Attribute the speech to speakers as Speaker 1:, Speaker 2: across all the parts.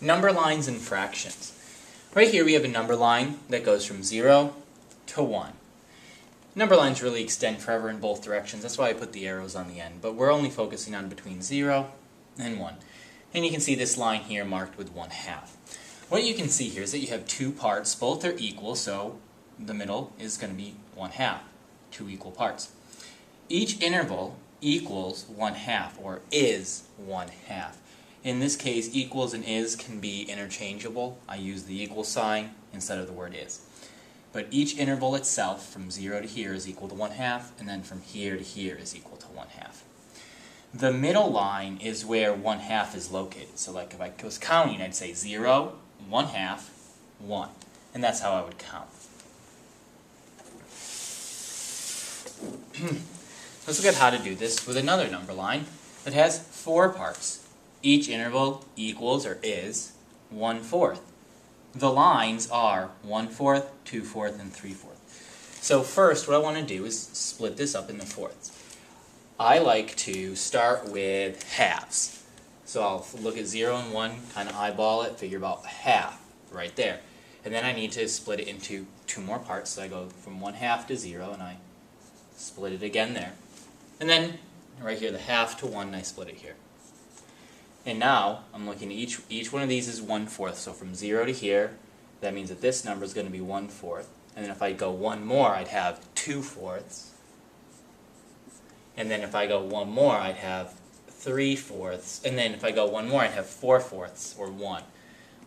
Speaker 1: Number lines and fractions. Right here we have a number line that goes from 0 to 1. Number lines really extend forever in both directions. That's why I put the arrows on the end. But we're only focusing on between 0 and 1. And you can see this line here marked with 1/2. What you can see here is that you have two parts. Both are equal, so the middle is going to be 1/2. Two equal parts. Each interval equals 1/2, or is 1/2. In this case, equals and is can be interchangeable. I use the equal sign instead of the word is. But each interval itself, from 0 to here, is equal to 1/2, and then from here to here is equal to 1/2. The middle line is where 1/2 is located. So like if I was counting, I'd say 0, 1/2, 1. And that's how I would count. Let's look at how to do this with another number line that has 4 parts. Each interval equals, or is, 1/4. The lines are 1/4, 2/4, and 3/4. So first, what I want to do is split this up into fourths. I like to start with halves. So I'll look at 0 and 1, kind of eyeball it, figure about half right there. And then I need to split it into 2 more parts. So I go from 1/2 to 0, and I split it again there. And then right here, the 1/2 to 1, and I split it here. And now I'm looking at each one of these is 1/4. So from 0 to here, that means that this number is going to be 1/4. And then if I go one more, I'd have 2/4. And then if I go one more, I'd have 3/4. And then if I go one more, I'd have 4/4, or 1.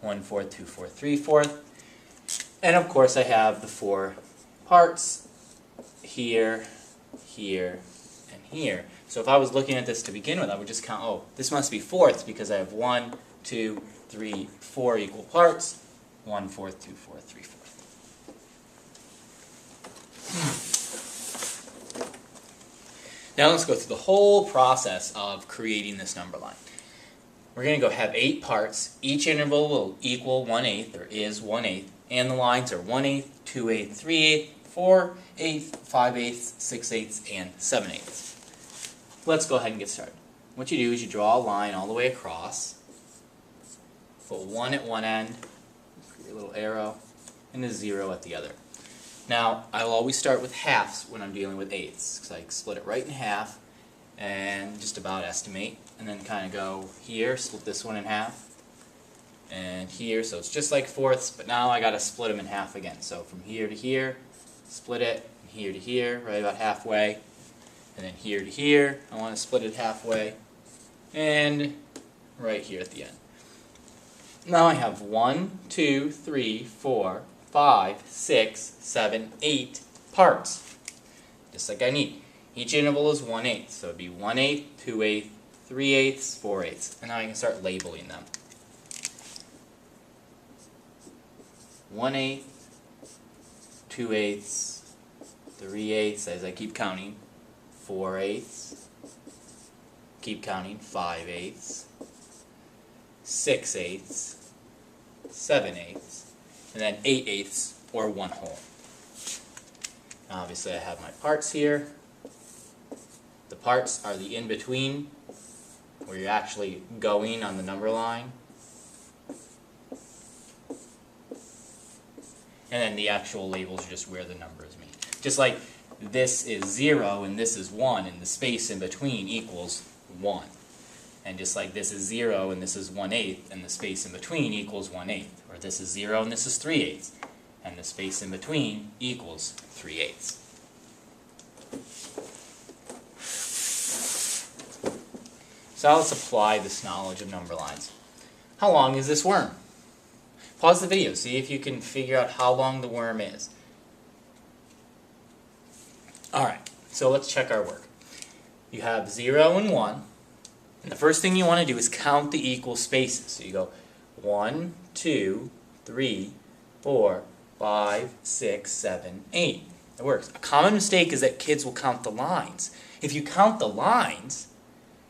Speaker 1: 1/4, 2/4, 3/4. And of course I have the 4 parts here, here, and here. So if I was looking at this to begin with, I would just count, oh, this must be fourths because I have 1, 2, 3, 4 equal parts. 1/4, 2/4, 3/4. Now let's go through the whole process of creating this number line. We're going to go have 8 parts. Each interval will equal 1/8, or is 1/8, and the lines are 1/8, 2/8, 3/8, 4/8, 5/8, 6/8, and 7/8. Let's go ahead and get started. What you do is you draw a line all the way across, put 1 at one end, your little arrow, and a 0 at the other. Now, I'll always start with halves when I'm dealing with eighths, because I split it right in half and just about estimate, and then kind of go here, split this one in half, and here, so it's just like fourths, but now I got to split them in half again. So from here to here, split it, and here to here, right about halfway, and then here to here, I want to split it halfway, and right here at the end. Now I have 1, 2, 3, 4, 5, 6, 7, 8 parts, just like I need. Each interval is 1/8, so it would be 1/8, 2/8, 3/8, 4/8, and now I can start labeling them. 1/8, 2/8, 3/8, as I keep counting, 4/8, keep counting, 5/8, 6/8, 7/8, and then 8/8, or 1 whole. Now obviously I have my parts here. The parts are the in-between, where you're actually going on the number line. And then the actual labels are just where the numbers meet. Just like this is 0 and this is 1, and the space in between equals 1. And just like this is 0 and this is 1/8, and the space in between equals 1/8. Or this is 0 and this is 3/8, and the space in between equals 3/8. So let's apply this knowledge of number lines. How long is this worm? Pause the video, see if you can figure out how long the worm is. Alright, so let's check our work. You have 0 and 1, and the first thing you want to do is count the equal spaces. So you go 1, 2, 3, 4, 5, 6, 7, 8. It works. A common mistake is that kids will count the lines. If you count the lines,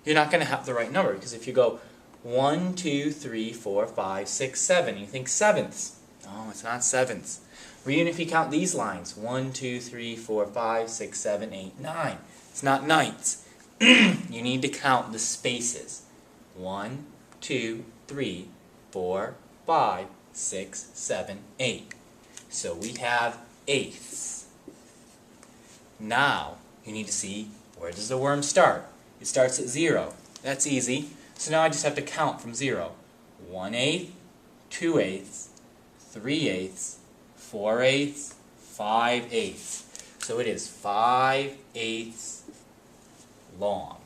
Speaker 1: you're not going to have the right number, because if you go 1, 2, 3, 4, 5, 6, 7, you think sevenths. No, it's not sevenths. Or even if you count these lines, 1, 2, 3, 4, 5, 6, 7, 8, 9. It's not ninths. You need to count the spaces. 1, 2, 3, 4, 5, 6, 7, 8. So we have eighths. Now, you need to see, where does the worm start? It starts at 0. That's easy. So now I just have to count from 0. 1/8, 2/8, 3/8, 4/8, 5/8. So it is 5/8 long.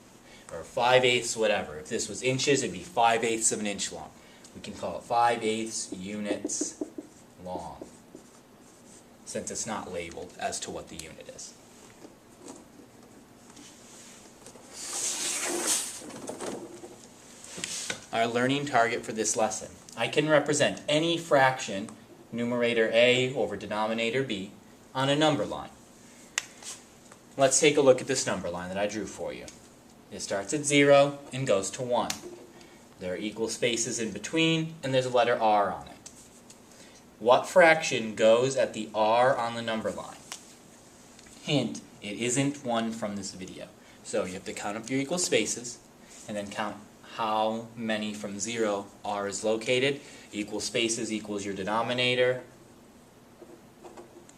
Speaker 1: Or 5/8 whatever. If this was inches, it'd be 5/8 of an inch long. We can call it 5/8 units long, since it's not labeled as to what the unit is. Our learning target for this lesson. I can represent any fraction, numerator A over denominator B, on a number line. Let's take a look at this number line that I drew for you. It starts at 0 and goes to 1. There are equal spaces in between, and there's a letter R on it. What fraction goes at the R on the number line? Hint, it isn't one from this video. So you have to count up your equal spaces, and then count how many from 0 R is located. Equal spaces equals your denominator,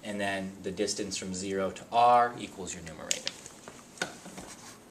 Speaker 1: and then the distance from 0 to R equals your numerator.